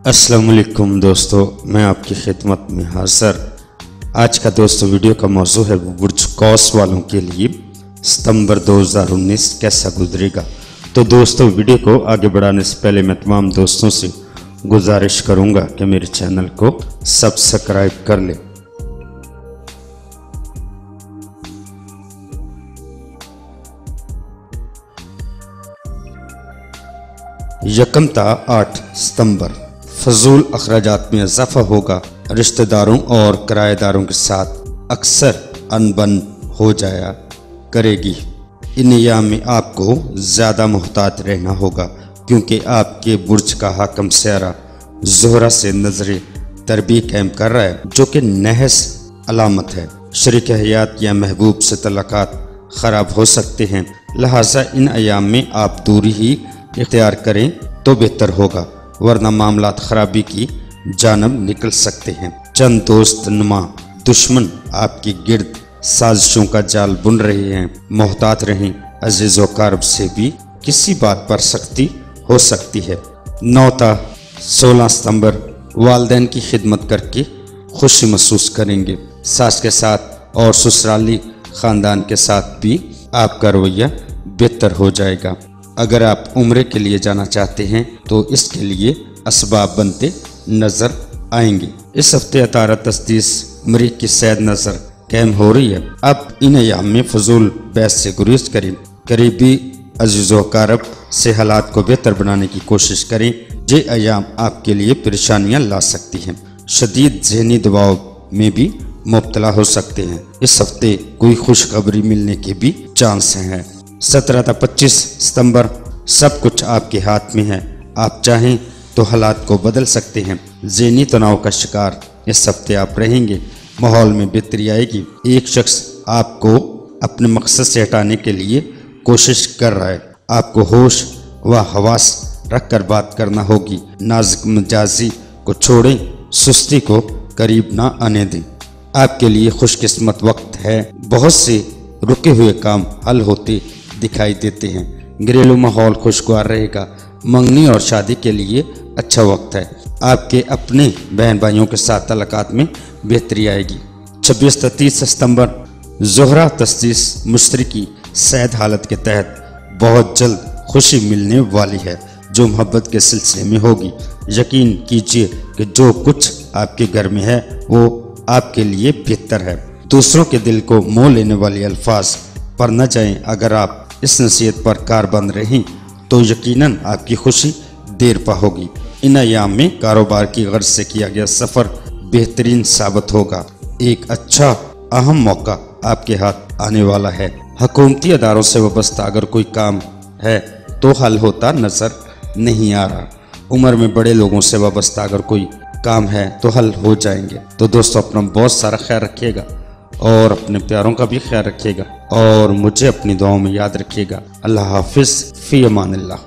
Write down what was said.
अस्सलाम वालेकुम दोस्तों, मैं आपकी खिदमत में हाज़िर। आज का दोस्तों वीडियो का मौजू है बुर्ज कौस वालों के लिए सितंबर 2019 कैसा गुजरेगा। तो दोस्तों वीडियो को आगे बढ़ाने से पहले मैं तमाम दोस्तों से गुजारिश करूंगा कि मेरे चैनल को सब्सक्राइब कर लें। यकम ता 8 सितंबर फजूल अखराजात में इजाफा होगा। रिश्तेदारों और किराएदारों के साथ अक्सर अनबन हो जाया करेगी। इन अय्याम में आपको ज़्यादा मुहतात रहना होगा क्योंकि आपके बुर्ज का हाकम सयारा ज़ोहरा से नजर तरबी कायम कर रहा है, जो कि नहस अलामत है। शरीक हयात या महबूब से तल्लुकात ख़राब हो सकते हैं, लिहाजा इन अय्याम में आप दूरी ही इख्तियार करें तो बेहतर होगा, वरना मामलात खराबी की जानब निकल सकते हैं। चंद दोस्त नुमा दुश्मन आपकी गिर्द साजिशों का जाल बुन रहे हैं। मोहतात रहें, अजीज़ व कारब से भी किसी बात पर सख्ती हो सकती है। 9 ता 16 सितंबर वालिदैन की खिदमत करके खुशी महसूस करेंगे। सास के साथ और ससुराली ख़ानदान के साथ भी आपका रवैया बेहतर हो जाएगा। अगर आप उम्रे के लिए जाना चाहते हैं तो इसके लिए असबाब बनते नज़र आएंगे। इस हफ्ते अतारा तस्दीस मरीख की सैद नज़र कायम हो रही है। अब इन अय्याम में फजूल बहस से गुरेज करें, करीबी अजीज़ व कारब से हालात को बेहतर बनाने की कोशिश करें। ये अय्याम आपके लिए परेशानियां ला सकती हैं। शदीद ज़हनी दबाव में भी मुब्तला हो सकते हैं। इस हफ्ते कोई खुशखबरी मिलने के भी चांस हैं। 17 ता 25 सितंबर सब कुछ आपके हाथ में है। आप चाहें तो हालात को बदल सकते हैं। ज़हनी तनाव का शिकार इस हफ्ते आप रहेंगे। माहौल में बेहतरी आएगी। एक शख्स आपको अपने मकसद से हटाने के लिए कोशिश कर रहा है। आपको होश व हवास रख कर बात करना होगी। नाजुक मिजाजी को छोड़ें, सुस्ती को करीब ना आने दें। आपके लिए खुशकिस्मत वक्त है। बहुत से रुके हुए काम हल होते दिखाई देते हैं। घरेलू माहौल खुशगवार रहेगा। मंगनी और शादी के लिए अच्छा वक्त है। आपके अपने बहन भाइयों के साथ तल्लुकात में बेहतरी आएगी। 26 ता 30 सितंबर ज़ोहरा तस्दीस मुश्तरकी सैद हालत के तहत बहुत जल्द खुशी मिलने वाली है, जो मोहब्बत के सिलसिले में होगी। यकीन कीजिए कि जो कुछ आपके घर में है वो आपके लिए बेहतर है। दूसरों के दिल को मोह लेने वाले अल्फाज पर न जाएं। अगर आप इस नसीहत पर कारबंद रहें तो यकीनन आपकी खुशी देर पा होगी। इन अय्याम में कारोबार की गर्ज से किया गया सफ़र बेहतरीन साबित होगा। एक अच्छा अहम मौका आपके हाथ आने वाला है। हुकूमती अदारों से वाबस्ता अगर कोई काम है तो हल होता नज़र नहीं आ रहा। उम्र में बड़े लोगों से वाबस्ता अगर कोई काम है तो हल हो जाएंगे। तो दोस्तों अपना बहुत सारा ख्याल रखिएगा और अपने प्यारों का भी ख्याल रखिएगा और मुझे अपनी दुआओं में याद रखिएगा। अल्लाह हाफिज़, फ़ी अमानिल्लाह।